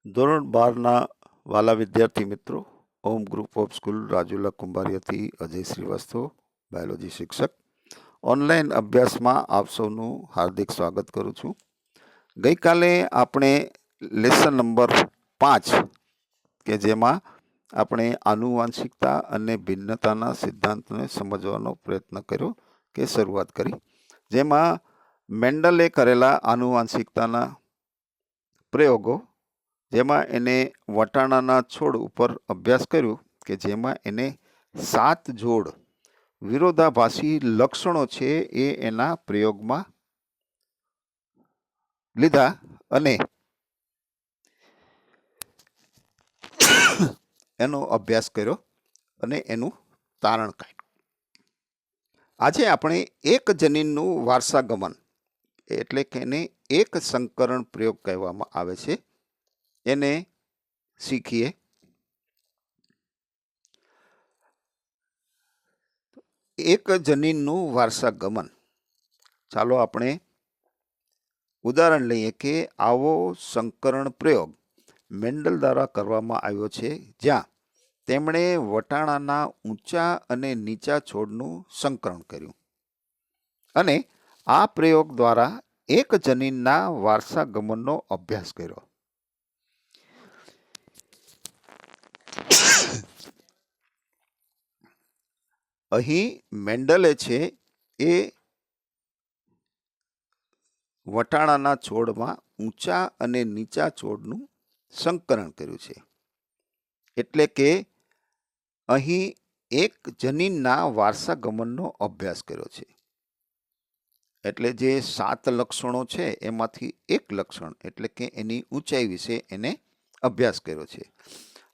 ધોરણ 12ના વાલા વિદ્યાર્થી મિત્રો, home group of school Rajula કુંભારિયાથી અજય શ્રીવાસ્તવ, બાયોલોજી શિક્ષક. ઓનલાઈન અભ્યાસમાં આપ સૌનું હાર્દિક સ્વાગત કરું છું. ગઈકાલે આપણે લેસન નંબર 5 કે જેમાં આપણે આનુવાંશિકતા અને ભિન્નતાના સિદ્ધાંતને સમજવાનો પ્રયત્ન કર્યો કે શરૂઆત કરી, જેમાં મેન્ડલે કરેલા આનુવાંશિકતાના પ્રયોગો, જેમાં એને વટાણાના છોડ ઉપર અભ્યાસ કર્યો કે જેમાં એને 7 જોડ વિરોધાભાસી લક્ષણો છે એ એના પ્રયોગમાં લીધા અને એનો અભ્યાસ કર્યો અને એનું તારણ કાઢ્યું. આજે આપણે એક જનીનનું વારસાગમન એટલે કે એને એક સંકરણ પ્રયોગ કહેવામાં આવે છે, એને શીખીએ. એક જનીનનું વારસાગમન. ચાલો આપણે ઉદાહરણ લઈએ કે આવો સંકરણ પ્રયોગ મેન્ડલ દ્વારા કરવામાં આવ્યો છે, જ્યાં તેમણે વટાણાના ઊંચા અને નીચા છોડનું સંકરણ કર્યું અને આ પ્રયોગ દ્વારા એક જનીનના વારસાગમનનો અભ્યાસ કર્યો. અહીં મેન્ડલે છે એ વટાણાના છોડમાં ઊંચા અને નીચા છોડનું સંકરણ કર્યું છે. એટલે કે અહીં એક જનીનના વારસાગમનનો અભ્યાસ કર્યો છે. એટલે જે 7 લક્ષણો છે એમાંથી એક લક્ષણ એટલે કે એની ઊંચાઈ વિશે એને અભ્યાસ કર્યો છે.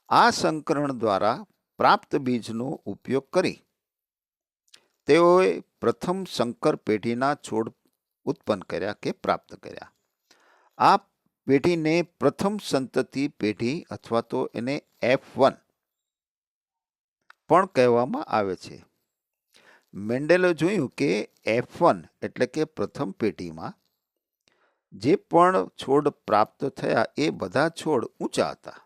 આ સંકરણ દ્વારા પ્રાપ્ત બીજનો ઉપયોગ કરી તેઓએ પ્રથમ સંકર પેઢીના છોડ ઉત્પન્ન કર્યા કે પ્રાપ્ત કર્યા. આ પેઢીને પ્રથમ સંતતિ પેઢી અથવા તો એને F1 પણ કહેવામાં આવે છે. મેન્ડલે જોયું કે F1 એટલે કે પ્રથમ પેઢીમાં જે પણ છોડ પ્રાપ્ત થયા એ બધા છોડ ઊંચા હતા.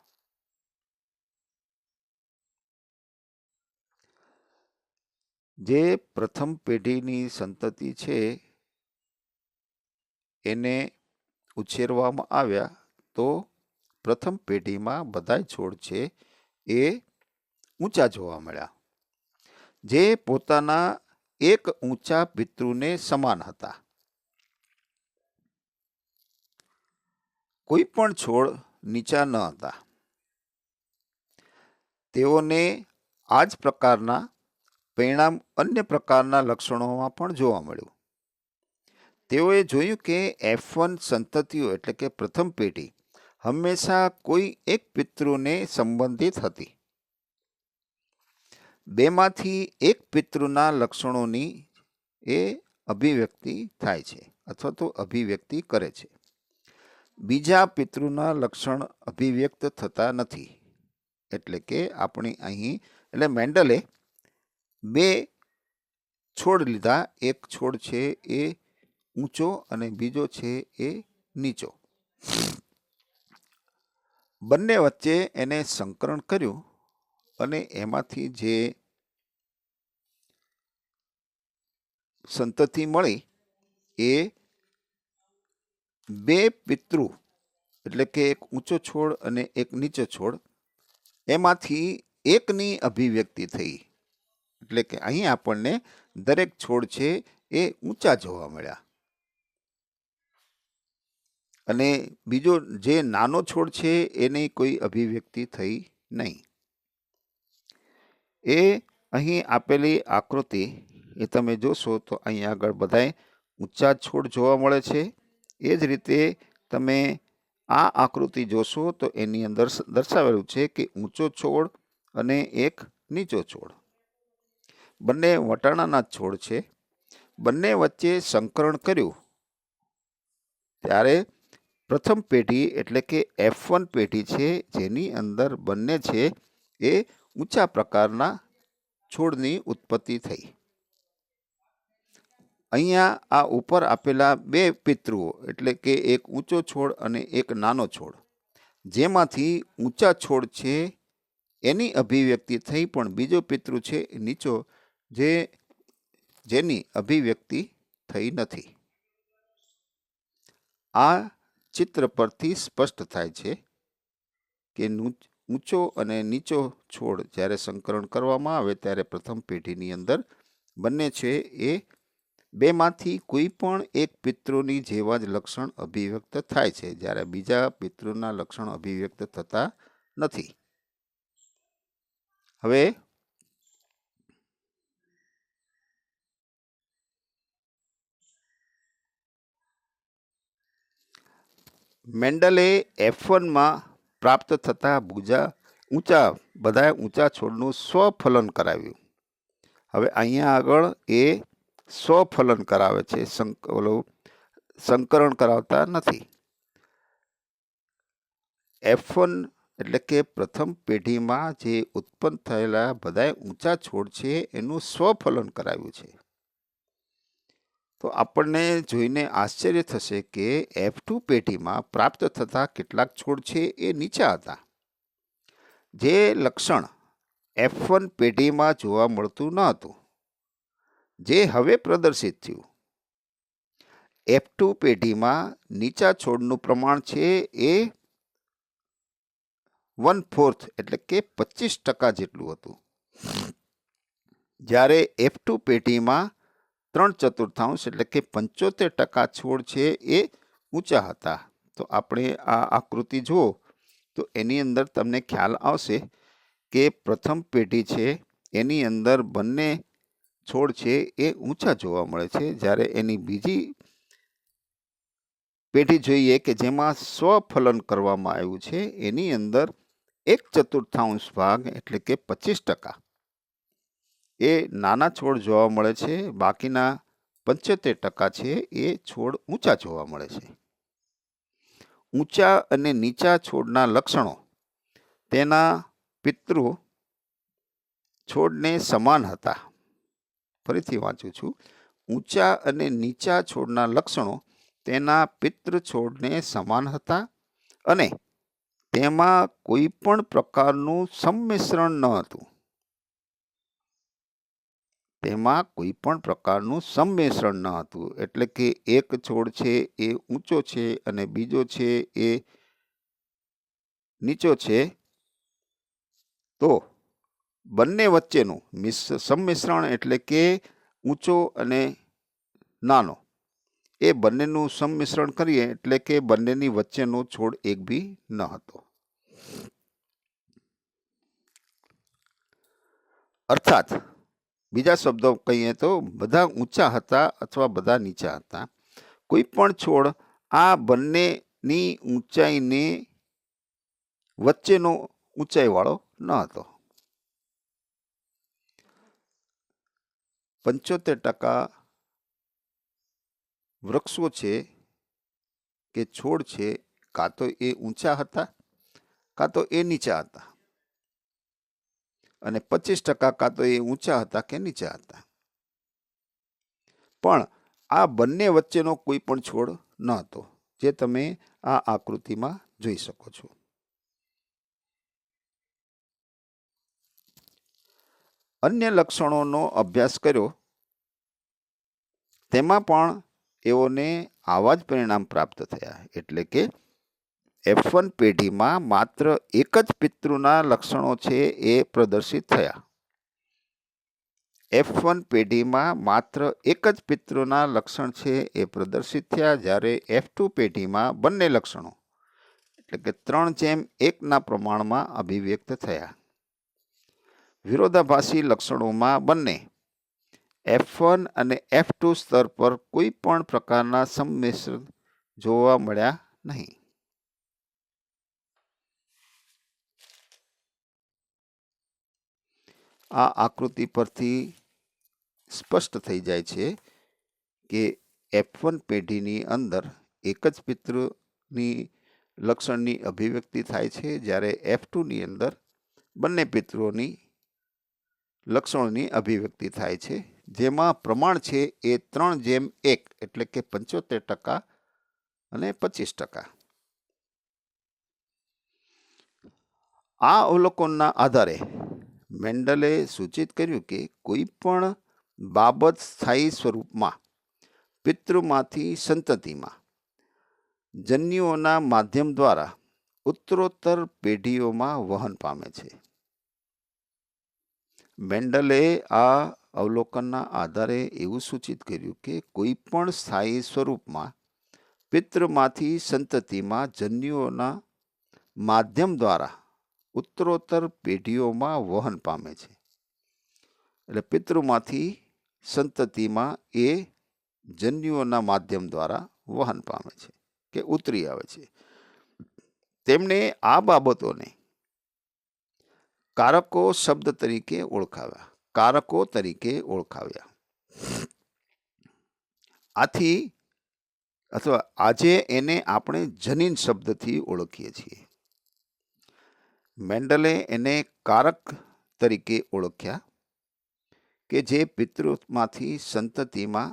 જે પ્રથમ પેઢીની સંતતિ છે એને ઉછેરવામાં આવ્યા તો પ્રથમ પેઢીમાં બધા છોડ છે એ ઊંચા જોવા મળ્યા, જે પોતાના એક ઊંચા પિતૃને સમાન હતા. કોઈ પણ છોડ નીચા ન હતા. તેઓને આ જ પ્રકારના પરિણામ અન્ય પ્રકારના લક્ષણોમાં પણ જોવા મળ્યું. તેઓએ જોયું કે F1 સંતતિઓ એટલે કે પ્રથમ પેઢી હંમેશા કોઈ એક પિતૃને સંબંધિત હતી. બેમાંથી એક પિતૃના લક્ષણોની એ અભિવ્યક્તિ થાય છે અથવા તો અભિવ્યક્તિ કરે છે. બીજા પિતૃના લક્ષણ અભિવ્યક્ત થતા નથી. એટલે કે આપણે અહીં એટલે મેન્ડલે 2 છોડ લીધા. એક છોડ છે એ ઊંચો અને બીજો છે એ નીચો. બંને વચ્ચે એને સંકરણ કર્યું અને એમાંથી જે સંતતિ મળી એ 2 પિતૃ એટલે કે એક ઊંચો છોડ અને એક નીચો છોડ એમાંથી એકની અભિવ્યક્તિ થઈ. એટલે કે અહીં આપણને દરેક છોડ છે એ ઊંચા જોવા મળ્યા અને બીજો જે નાનો છોડ છે એની કોઈ અભિવ્યક્તિ થઈ નહીં. એ અહીં આપેલી આકૃતિ એ તમે જોશો તો અહીં આગળ બધાય ઊંચા છોડ જોવા મળે છે. એ જ રીતે તમે આ આકૃતિ જોશો તો એની અંદર દર્શાવેલું છે કે ઊંચો છોડ અને એક નીચો છોડ. બંને વટાણાના છોડ છે. બંને વચ્ચે સંકરણ કર્યું ત્યારે પ્રથમ પેઢી એટલે કે F1 પેઢી છે, જેની અંદર બંને છે એ ઊંચા પ્રકારના છોડની ઉત્પત્તિ થઈ. અહીંયા આ ઉપર આપેલા 2 પિતૃઓ એટલે કે એક ઊંચો છોડ અને એક નાનો છોડ, જેમાંથી ઊંચા છોડ છે એની અભિવ્યક્તિ થઈ, પણ બીજો પિતૃ છે નીચો જેની અભિવ્યક્તિ થઈ નથી. આ ચિત્ર પરથી સ્પષ્ટ થાય છે કે ઊંચો અને નીચો છોડ જ્યારે સંકરણ કરવામાં આવે ત્યારે પ્રથમ પેઢીની અંદર બંને છે એ બેમાંથી કોઈ પણ એક પિતૃની જેવા જ લક્ષણ અભિવ્યક્ત થાય છે, જ્યારે બીજા પિતૃના લક્ષણ અભિવ્યક્ત થતા નથી. હવે મેન્ડલે F1માં પ્રાપ્ત થતા બધા ઊંચા છોડનું સ્વફલન કરાવ્યું. હવે અહીંયા આગળ એ સ્વફલન કરાવે છે, સંકરણ કરાવતા નથી. F1 એટલે કે પ્રથમ પેઢીમાં જે ઉત્પન્ન થયેલા બધા ઊંચા છોડ છે એનું સ્વફલન કરાવ્યું છે. તો આપણને જોઈને આશ્ચર્ય થશે કે F2 પેઢીમાં પ્રાપ્ત થતા કેટલાક છોડ છે એ નીચા હતા. જે લક્ષણ F1 પેઢીમાં જોવા મળતું ન હતું, જે હવે પ્રદર્શિત થયું. F2 પેઢીમાં નીચા છોડનું પ્રમાણ છે એ 1/4 એટલે કે 25% જેટલું હતું, જ્યારે F2 પેઢીમાં 3/4 એટલે કે 75% છોડ છે એ ઊંચા હતા. તો આપણે આ આકૃતિ જુઓ તો એની અંદર તમને ખ્યાલ આવશે કે પ્રથમ પેઢી છે એની અંદર બંને છોડ છે એ ઊંચા જોવા મળે છે, જ્યારે એની બીજી પેઢી જોઈએ કે જેમાં સ્વફલન કરવામાં આવ્યું છે એની અંદર 1/4 ભાગ એટલે કે 25% એ નાના છોડ જોવા મળે છે, બાકીના 75% છે એ છોડ ઊંચા જોવા મળે છે. ઊંચા અને નીચા છોડના લક્ષણો તેના પિતૃ છોડને સમાન હતા. ફરીથી વાંચું છું. ઊંચા અને નીચા છોડના લક્ષણો તેના પિતૃ છોડને સમાન હતા અને તેમાં કોઈ પણ પ્રકારનું સંમિશ્રણ ન હતું. એટલે કે એક છોડ છે એ ઊંચો છે અને બીજો છે એ નીચો છે, તો બંને વચ્ચેનું સંમિશ્રણ એટલે કે ઊંચો અને નાનો એ બંનેનું સંમિશ્રણ કરીએ એટલે કે બંનેની વચ્ચેનો છોડ એક બી ન હતો. અર્થાત બીજા શબ્દો કહીએ તો બધા ઊંચા હતા અથવા બધા નીચા હતા. કોઈ પણ છોડ આ બંનેની ઊંચાઈને વચ્ચેનો ઊંચાઈવાળો ન હતો. 75% વૃક્ષો છે કે છોડ છે કાં તો એ ઊંચા હતા કાં તો એ નીચા હતા, અને 25% કાં તો એ ઊંચા હતા કે નીચા હતા. પણ આ બંને વચ્ચેનો કોઈ પણ છોડ ન હતો, જે તમે આ આકૃતિમાં જોઈ શકો છો. અન્ય લક્ષણોનો અભ્યાસ કર્યો તેમાં પણ એઓને આવા જ પરિણામ પ્રાપ્ત થયા. એટલે કે F1 પેઢીમાં માત્ર એક જ પિતૃના લક્ષણો છે એ પ્રદર્શિત થયા. F1 પેઢીમાં માત્ર એક જ પિતૃના લક્ષણ છે એ પ્રદર્શિત થયા, જ્યારે F2 પેઢીમાં બંને લક્ષણો એટલે કે 3:1 પ્રમાણમાં અભિવ્યક્ત થયા. વિરોધાભાસી લક્ષણોમાં બંને F1 અને F2 સ્તર પર કોઈ પણ પ્રકારના સંમિશ્રણ જોવા મળ્યા નહીં. આ આકૃતિ પરથી સ્પષ્ટ થઈ જાય છે કે F1 પેઢીની અંદર એક જ પિતૃની લક્ષણની અભિવ્યક્તિ થાય છે, જ્યારે F2ની અંદર બંને પિતૃઓની લક્ષણોની અભિવ્યક્તિ થાય છે, જેમાં પ્રમાણ છે એ 3:1 એટલે કે 75% અને 25%. આ અવલોકનના આધારે મેન્ડલે સૂચિત કર્યું કે કોઈ પણ બાબત સ્થાયી સ્વરૂપમાં પિતૃમાંથી સંતતિમાં જન્યુઓના માધ્યમ દ્વારા ઉત્તરોત્તર પેઢીઓમાં વહન પામે છે. મેન્ડલે આ અવલોકનના આધારે એવું સૂચિત કર્યું કે કોઈ પણ સ્થાયી સ્વરૂપમાં પિતૃમાંથી સંતતિમાં જન્યુઓના માધ્યમ દ્વારા ઉત્તરોત્તર પેઢીઓમાં વહન પામે છે. એટલે પિતૃમાંથી સંતતિમાં એ જન્યુઓના માધ્યમ દ્વારા વહન પામે છે કે ઉતરી આવે છે. તેમણે આ બાબતોને કારકો શબ્દ તરીકે ઓળખાવ્યા. આથી અથવા આજે એને આપણે જનીન શબ્દથી ઓળખીએ છીએ. મેન્ડલે એને કારક તરીકે ઓળખ્યા કે જે પિતૃમાંથી સંતતિમાં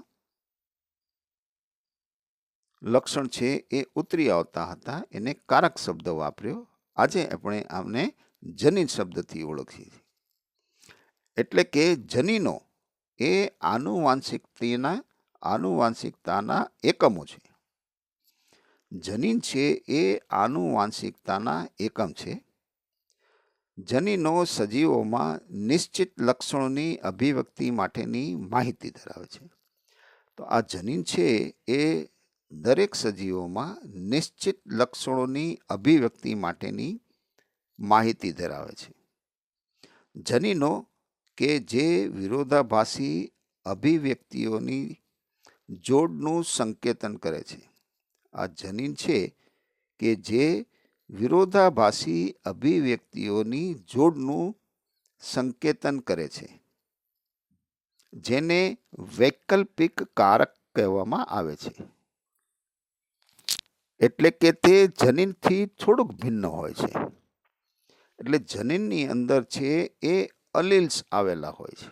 લક્ષણ છે એ ઉતરી આવતા હતા, એને કારક શબ્દ વાપર્યો. આજે આપણે આમને જનીન શબ્દથી ઓળખીએ છીએ. એટલે કે જનીનો એ આનુવાંશિકતાના એકમો છે. જનીન છે એ આનુવાંશિકતાના એકમ છે. જનીનો સજીવોમાં નિશ્ચિત લક્ષણોની અભિવ્યક્તિ માટેની માહિતી ધરાવે છે. તો આ જનીન છે એ દરેક સજીવોમાં નિશ્ચિત લક્ષણોની અભિવ્યક્તિ માટેની માહિતી ધરાવે છે. જનીનો કે જે વિરોધાભાસી અભિવ્યક્તિઓની જોડનું સંકેતન કરે છે. આ જનીન છે કે જે વિરોધાભાસી અભિવ્યક્તિઓની જોડનું સંકેતન કરે છે, જેને વૈકલ્પિક કારક કહેવામાં આવે છે. એટલે કે તે જનીનથી થોડુંક ભિન્ન હોય છે. એટલે જનીનની અંદર છે એ અલીલ્સ આવેલા હોય છે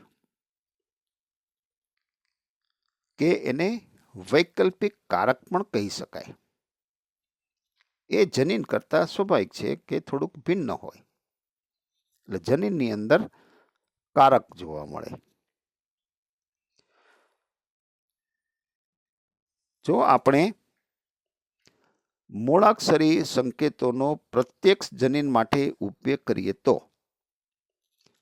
કે એને વૈકલ્પિક કારક પણ કહી શકાય. એ જનીન કરતા સ્વાભાવિક છે કે થોડુંક ભિન્ન હોય. એટલે જનીનની અંદર કારક જોવા મળે. જો આપણે મૂળાક્ષરી સંકેતોનો પ્રત્યક્ષ જનીન માટે ઉપયોગ કરીએ તો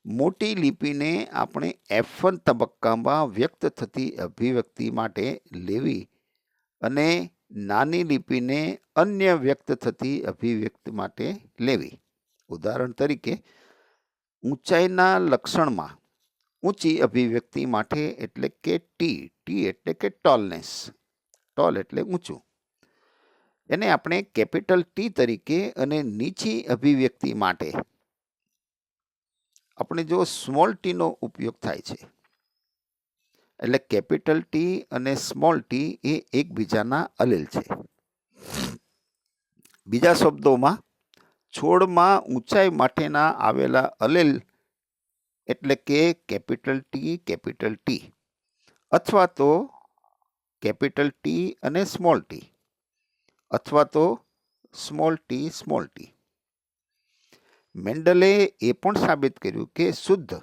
મોટી લિપિને આપણે F1 તબક્કામાં વ્યક્ત થતી અભિવ્યક્તિ માટે લેવી અને નાની લિપિને અન્ય વ્યક્ત થતી અભિવ્યક્તિ માટે લેવી. ઉદાહરણ તરીકે ઊંચાઈના લક્ષણમાં ઊંચી અભિવ્યક્તિ માટે એટલે કે ટી એટલે કે ટોલનેસ, ટોલ એટલે ઊંચું, એને આપણે કેપિટલ ટી તરીકે અને નીચી અભિવ્યક્તિ માટે આપણે જો સ્મોલ ટીનો ઉપયોગ થાય છે. એટલે કેપિટલ ટી અને સ્મોલ ટી એ એકબીજાના અલીલ છે. બીજા શબ્દોમાં છોડમાં ઊંચાઈ માટેના આવેલા અલીલ એટલે કે કેપિટલ ટી અથવા તો કેપિટલ ટી અને સ્મોલ ટી અથવા તો સ્મોલ ટી. મેન્ડલે એ પણ સાબિત કર્યું કે શુદ્ધ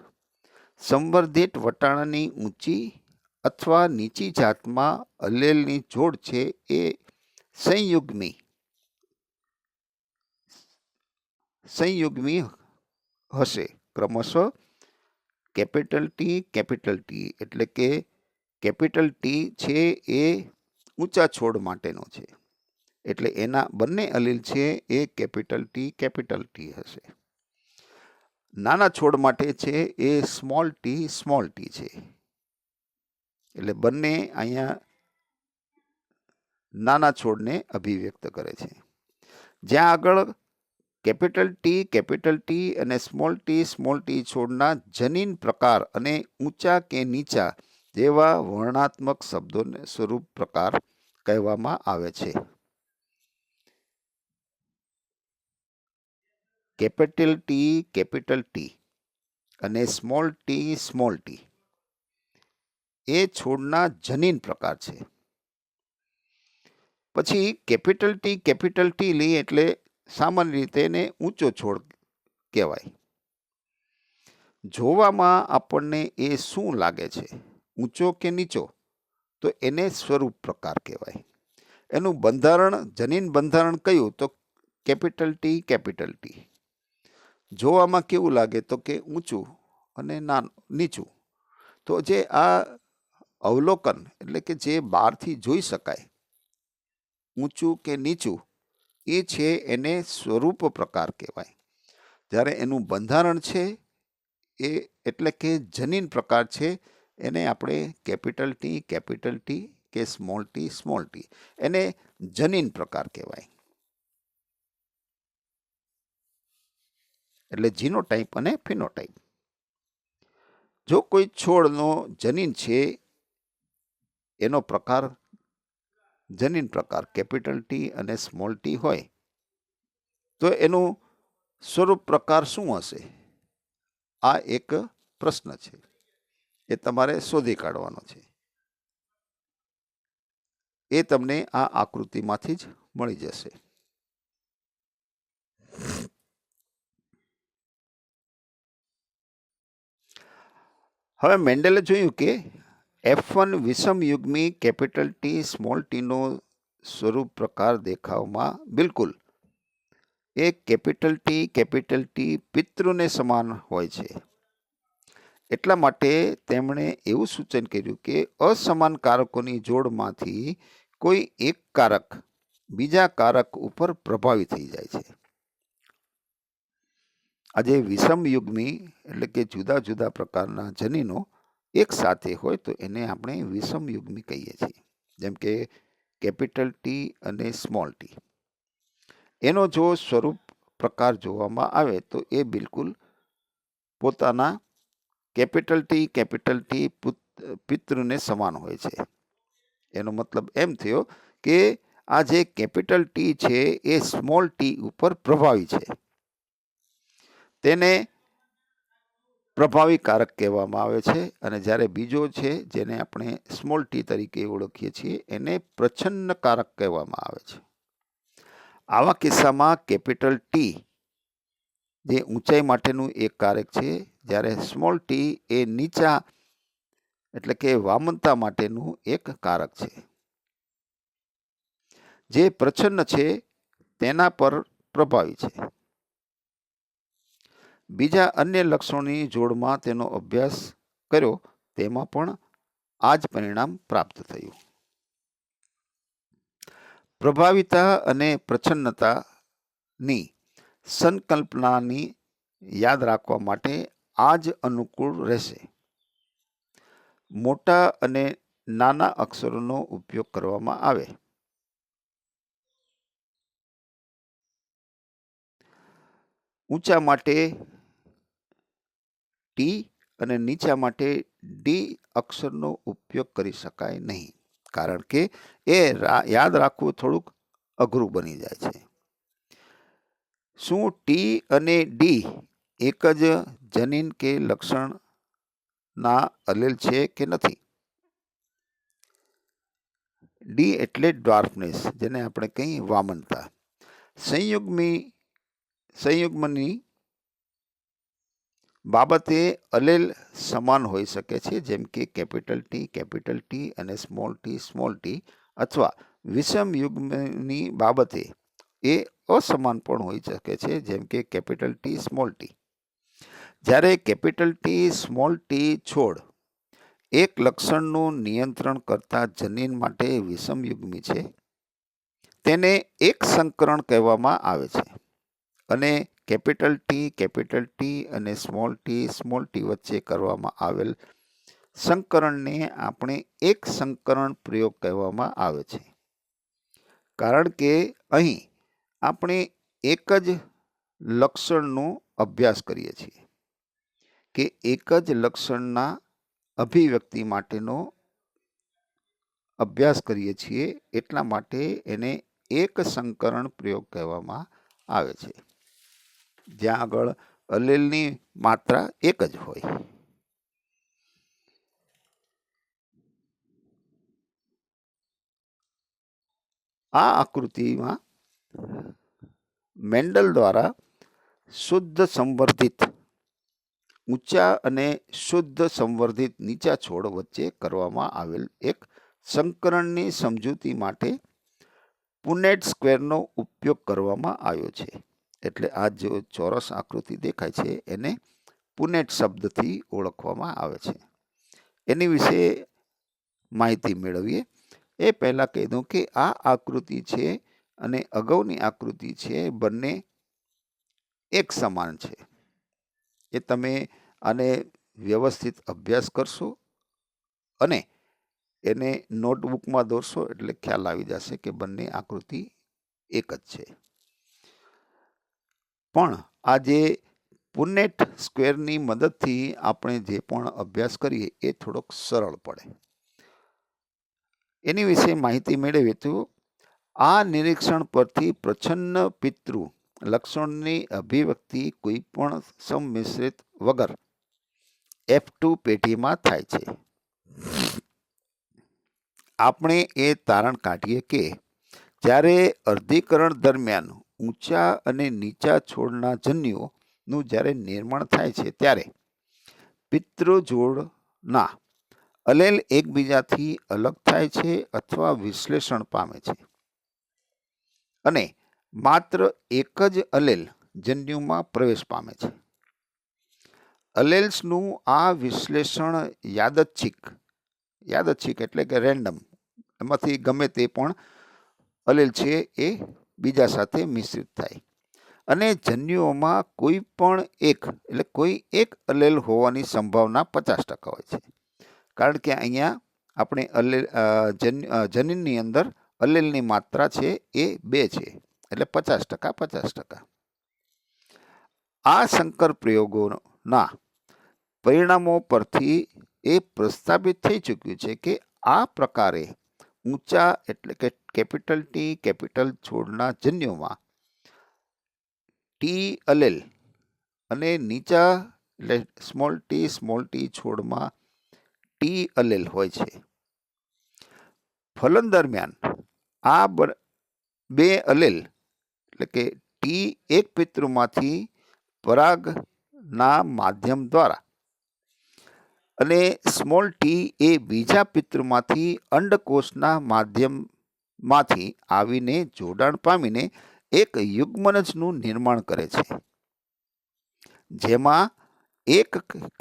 સંવર્ધિત વટાણાની ઊંચી અથવા નીચી જાતમાં અલેલની જોડ છે એ સંયુગ્મી હશે. ક્રમશઃ કેપિટલ ટી એટલે કે કેપિટલ ટી છે એ ઊંચા છોડ માટેનો છે. એટલે એના બંને અલીલ છે એ કેપિટલ ટી હશે. નાના છોડ માટે છે એ સ્મોલ ટી છે. એટલે બંને અહીંયા નાના છોડને અભિવ્યક્ત કરે છે. જ્યાં આગળ કેપિટલ ટી અને સ્મોલ ટી છોડના જનીન પ્રકાર અને ઊંચા કે નીચા જેવા વર્ણાત્મક શબ્દોને સ્વરૂપ પ્રકાર કહેવામાં આવે છે. કેપિટલ ટી અને સ્મોલ ટી એ છોડના જનીન પ્રકાર છે. પછી કેપિટલ ટી લઈએ એટલે સામાન્ય રીતે એને ઊંચો છોડ કહેવાય. જોવામાં આપણને એ શું લાગે છે, ઊંચો કે નીચો, તો એને સ્વરૂપ પ્રકાર કહેવાય. એનું બંધારણ, જનીન બંધારણ કયું, તો કેપિટલ ટી. જોવામાં કેવું લાગે, તો કે ઊંચું અને નીચું. તો જે આ અવલોકન એટલે કે જે બહારથી જોઈ શકાય, ઊંચું કે નીચું, એ છે એને સ્વરૂપ પ્રકાર કહેવાય. જ્યારે એનું બંધારણ છે એ એટલે કે જનીન પ્રકાર છે, એને આપણે કેપિટલ ટી કે સ્મોલ ટી, એને જનીન પ્રકાર કહેવાય. એટલે જીનોટાઈપ અને ફિનોટાઈપ. જો કોઈ છોડનો જનીન છે એનો પ્રકાર જનીન પ્રકાર કેપિટલ ટી અને સ્મોલ ટી હોય, તો એનું સ્વરૂપ પ્રકાર શું હશે? આ એક પ્રશ્ન છે, એ તમારે શોધી કાઢવાનો છે. એ તમને આ આકૃતિમાંથી જ મળી જશે. હવે મેન્ડલે જોયું કે F1 વિષમ યુગ્મી કેપિટલ ટી સ્મોલ ટીનો સ્વરૂપ પ્રકાર દેખાવમાં બિલકુલ એ કેપિટલ ટી પિતૃને સમાન હોય છે. એટલા માટે તેમણે એવું સૂચન કર્યું કે અસમાન કારકોની જોડમાંથી કોઈ એક કારક બીજા કારક ઉપર પ્રભાવી થઈ જાય છે. આજે વિષમ યુગ્મી એટલે કે જુદા જુદા પ્રકારના જનીનો એક સાથે હોય તો એને આપણે વિષમ યુગ્મી કહીએ છીએ. જેમ કે કેપિટલ ટી અને સ્મોલ ટી, એનો જો સ્વરૂપ પ્રકાર જોવામાં આવે તો એ બિલકુલ પોતાના કેપિટલ ટી પિતૃને સમાન હોય છે. એનો મતલબ એમ થયો કે આ જે કેપિટલ ટી છે એ સ્મોલ ટી ઉપર પ્રભાવી છે. તેને પ્રભાવી કારક કહેવામાં આવે છે. અને જ્યારે બીજો છે જેને આપણે સ્મોલ ટી તરીકે ઓળખીએ છીએ એને પ્રચ્છન્ન કારક કહેવામાં આવે છે. આવા કિસ્સામાં કેપિટલ ટી જે ઊંચાઈ માટેનું એક કારક છે, જ્યારે સ્મોલ ટી એ નીચા એટલે કે વામનતા માટેનું એક કારક છે. જે પ્રચ્છન્ન છે તેના પર પ્રભાવી છે. બીજા અન્ય લક્ષણોની જોડમાં તેનો અભ્યાસ કર્યો, તેમાં પણ આ જ પરિણામ પ્રાપ્ત થયું. પ્રભાવિતા અને પ્રચ્છન્નતાની સંકલ્પનાની યાદ રાખવા માટે આ જ અનુકૂળ રહેશે. મોટા અને નાના અક્ષરોનો ઉપયોગ કરવામાં આવે. ઊંચા માટે ટી અને નીચા માટે ડી અક્ષરનો ઉપયોગ કરી શકાય નહીં, કારણ કે એ યાદ રાખવું થોડુંક અઘરું બની જાય છે. શું ટી અને ડી એક જ જનીન કે લક્ષણના અલેલ છે કે નથી? ડી એટલે ડ્વાર્ફનેસ, જેને આપણે કહીએ વામનતા. સંયુગ્મની બાબતે અલેલ સમાન હોઈ શકે છે, જેમ કે કેપિટલ ટી અને સ્મોલ ટી, અથવા વિષમ યુગ્મની બાબતે એ અસમાન પણ હોઈ શકે છે, જેમ કે કેપિટલ ટી સ્મોલ ટી. જ્યારે કેપિટલ ટી સ્મોલ ટી છોડ એક લક્ષણનું નિયંત્રણ કરતા જનીન માટે વિષમ યુગ્મી છે, તેને એક સંકરણ કહેવામાં આવે છે. અને કેપિટલ ટી અને સ્મોલ ટી વચ્ચે કરવામાં આવેલ સંકરણને આપણે એક સંકરણ પ્રયોગ કહેવામાં આવે છે. કારણ કે અહીં આપણે એક જ લક્ષણનો અભ્યાસ કરીએ છીએ, કે એક જ લક્ષણના અભિવ્યક્તિ માટેનો અભ્યાસ કરીએ છીએ, એટલા માટે એને એક સંકરણ પ્રયોગ કહેવામાં આવે છે, જ્યાં આગળ અલેલની માત્રા એક જ હોય. આ આકૃતિમાં મેન્ડલ દ્વારા શુદ્ધ સંવર્ધિત ઊંચા અને શુદ્ધ સંવર્ધિત નીચા છોડ વચ્ચે કરવામાં આવેલ એક સંકરણની સમજૂતી માટે પુનેટ સ્ક્વેરનો ઉપયોગ કરવામાં આવ્યો છે. એટલે આ જો ચોરસ આકૃતિ દેખાય છે એને પુનેટ શબ્દથી ઓળખવામાં આવે છે. એની વિશે માહિતી મેળવીએ. એ પહેલાં કહી દઉં કે આ આકૃતિ છે અને અગાઉની આકૃતિ છે, બંને એક સમાન છે. એ તમે આને વ્યવસ્થિત અભ્યાસ કરશો અને એને નોટબુકમાં દોરશો એટલે ખ્યાલ આવી જશે કે બંને આકૃતિ એક જ છે. પણ આ જે પુનેટ સ્ક્વેરની મદદથી આપણે જે પણ અભ્યાસ કરીએ એ થોડોક સરળ પડે. એની વિશે માહિતી મેળવીએ તો આ નિરીક્ષણ પરથી પ્રચ્છન્ન પિતૃ લક્ષણની અભિવ્યક્તિ કોઈ પણ સંમિશ્રિત વગર F2 પેઢીમાં થાય છે. આપણે એ તારણ કાઢીએ કે જ્યારે અર્ધીકરણ દરમિયાન ઊંચા અને નીચા છોડના જન્યુઓનું જ્યારે નિર્માણ થાય છે ત્યારે પિતૃજોડના અલેલ એકબીજાથી અલગ થાય છે અથવા વિશ્લેષણ પામે છે અને માત્ર એક જ અલેલ જન્યુમાં પ્રવેશ પામે છે. અલેલ્સનું આ વિશ્લેષણ યાદચ્છિક એટલે કે રેન્ડમ, એમાંથી ગમે તે પણ અલેલ છે એ બીજા સાથે મિશ્રિત થાય અને જન્યુઓમાં કોઈ એક અલેલ હોવાની સંભાવના 50% હોય છે. કારણ કે અહીંયા આપણે જનીનની અંદર અલેલની માત્રા છે એ 2 છે, એટલે 50%. આ સંકર પ્રયોગોના પરિણામો પરથી એ પ્રસ્થાપિત થઈ ચૂક્યું છે કે આ પ્રકારે ઊંચા એટલે કે કેપિટલ ટી કેપિટલ છોડના જન્યુમાં ટી અલેલ અને નીચા એટલે સ્મોલ ટી છોડમાં ટી અલેલ હોય છે. ફલન દરમિયાન આ 2 અલેલ એટલે કે ટી એક પિતૃમાંથી પરાગના માધ્યમ દ્વારા અને સ્મોલ ટી એ બીજા પિતૃમાંથી અંડકોષના માધ્યમમાંથી આવીને જોડાણ પામીને એક યુગ્મનજનું નિર્માણ કરે છે, જેમાં એક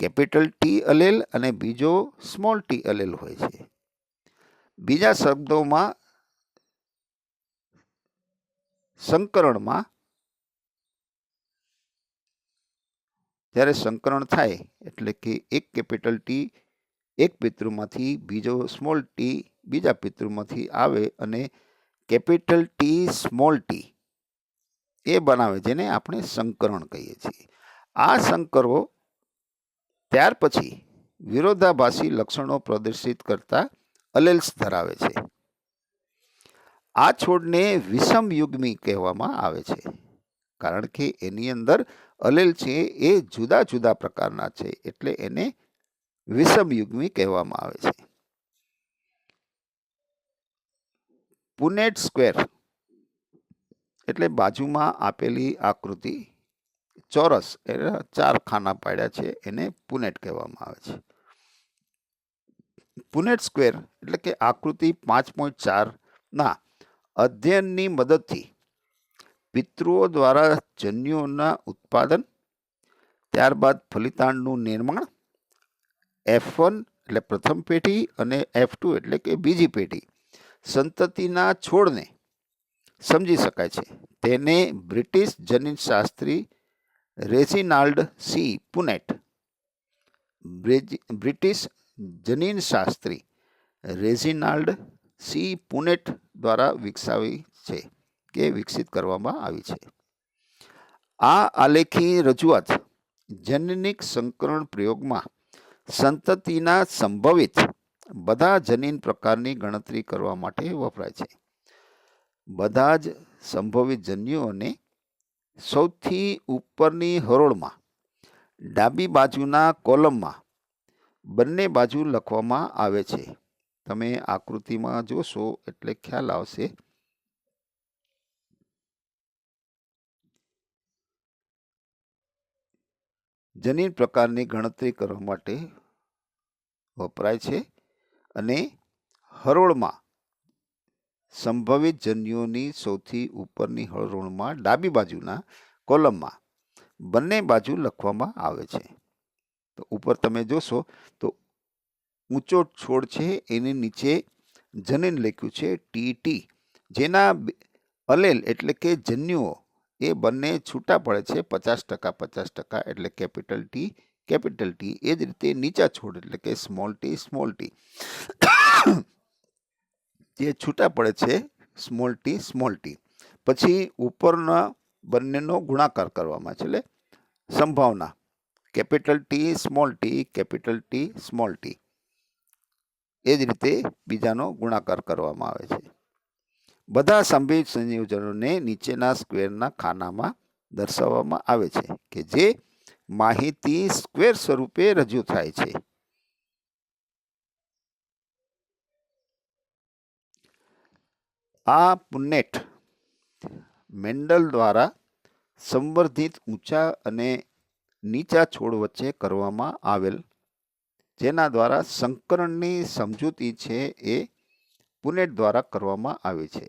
કેપિટલ ટી અલેલ અને બીજો સ્મોલ ટી અલેલ હોય છે. બીજા શબ્દોમાં સંકરણમાં જ્યારે સંકરણ થાય એટલે કે એક કેપિટલ ટી એક પિતૃમાંથી બીજો સ્મોલ ટી બીજા પિતૃમાંથી આવે અને કેપિટલ ટી સ્મોલ ટી એ બનાવે, જેને આપણે સંકરણ કહીએ છીએ. આ સંકરો ત્યાર પછી વિરોધાભાસી લક્ષણો પ્રદર્શિત કરતા અલેલ્સ ધરાવે છે. આ છોડને વિષમયુગ્મી કહેવામાં આવે છે કારણ કે એની અંદર અલેલ છે એ જુદા જુદા પ્રકારના છે, એટલે એને વિષમયુગ્મી કહેવામાં આવે છે. પુનેટ સ્ક્વેર એટલે બાજુમાં આપેલી આકૃતિ ચોરસ, એના 4 ખાના પાડ્યા છે, એને પુનેટ કહેવામાં આવે છે. પુનેટ સ્ક્વેર એટલે કે આકૃતિ 5.4 ના અધ્યયનની મદદથી પિતૃઓ દ્વારા જન્યુઓના ઉત્પાદન, ત્યારબાદ ફલિતાંડનું નિર્માણ, F1 એટલે પ્રથમ પેઢી અને F2 એટલે કે બીજી પેઢી સંતતિના છોડને સમજી શકાય છે. તેને બ્રિટિશ જનીનશાસ્ત્રી રેજિનાલ્ડ સી પુનેટ દ્વારા વિકસિત કરવામાં આવી છે. આ આલેખી રજૂઆત જનનિક સંકરણ પ્રયોગમાં સંતતિના સંભવિત બધા જનીન પ્રકારની ગણતરી કરવા માટે વપરાય છે. બધા જ સંભવિત જન્યુઓને સૌથી ઉપરની હરોળમાં ડાબી બાજુના કોલમમાં બંને બાજુ લખવામાં આવે છે. તમે આકૃતિમાં જોશો એટલે ખ્યાલ આવશે. જનીન પ્રકારની ગણતરી કરવા માટે વપરાય છે અને હરોળમાં સંભવિત જન્યુઓની સૌથી ઉપરની હરોળમાં ડાબી બાજુના કોલમમાં બંને બાજુ લખવામાં આવે છે. તો ઉપર તમે જોશો તો ઊંચો છોડ છે એની નીચે જનીન લખ્યું છે ટી, જેના અલેલ એટલે કે જન્યુઓ એ બંને છૂટા પડે છે 50% 50%, એટલે કેપિટલ ટી. એ જ રીતે નીચા છોડ એટલે કે સ્મોલ ટી જે છૂટા પડે છે સ્મોલ ટી. પછી ઉપરના બંનેનો ગુણાકાર કરવામાં છે, એટલે સંભાવના કેપિટલ ટી સ્મોલ ટી. એ જ રીતે બીજાનો ગુણાકાર કરવામાં આવે છે. બધા સંભવિત સંયોજનોને નીચેના સ્ક્વેરના ખાનામાં દર્શાવવામાં આવે છે કે જે માહિતી સ્ક્વેર સ્વરૂપે રજૂ થાય છે. આ પુન્નેટ મેન્ડલ દ્વારા સંવર્ધિત ઊંચા અને નીચા છોડ વચ્ચે કરવામાં આવેલ, જેના દ્વારા સંકરણની સમજૂતી છે એ પુનેટ દ્વારા કરવામાં આવે છે.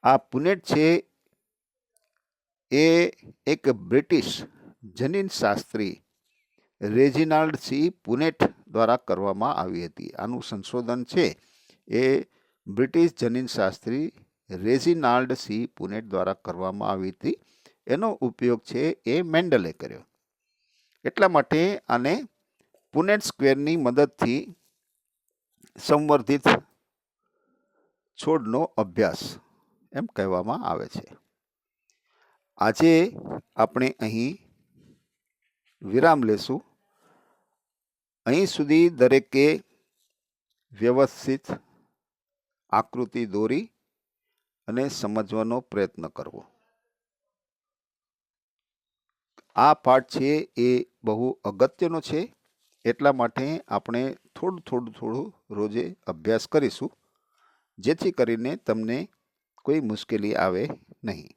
આ પુનેટ છે એ એક બ્રિટિશ જનીનશાસ્ત્રી રેજિનાલ્ડ સી પુનેટ દ્વારા કરવામાં આવી હતી. આનું સંશોધન છે એ બ્રિટિશ જનીનશાસ્ત્રી રેજિનાલ્ડ સી પુનેટ દ્વારા કરવામાં આવી હતી. એનો ઉપયોગ છે એ મેન્ડલે કર્યો. એટલા માટે આને પુનેટ સ્ક્વેરની મદદથી સંવર્ધિત છોડનો અભ્યાસ એમ કહેવામાં આવે છે. આજે આપણે અહીં વિરામ લેશું. અહીં સુધી દરેકે વ્યવસ્થિત આકૃતિ દોરી અને સમજવાનો પ્રયત્ન કરવો. આ પાઠ છે એ બહુ અગત્યનો છે, એટલા માટે આપણે થોડું રોજે અભ્યાસ કરીશું, જેથી કરીને તમને કોઈ મુશ્કેલી આવે નહીં.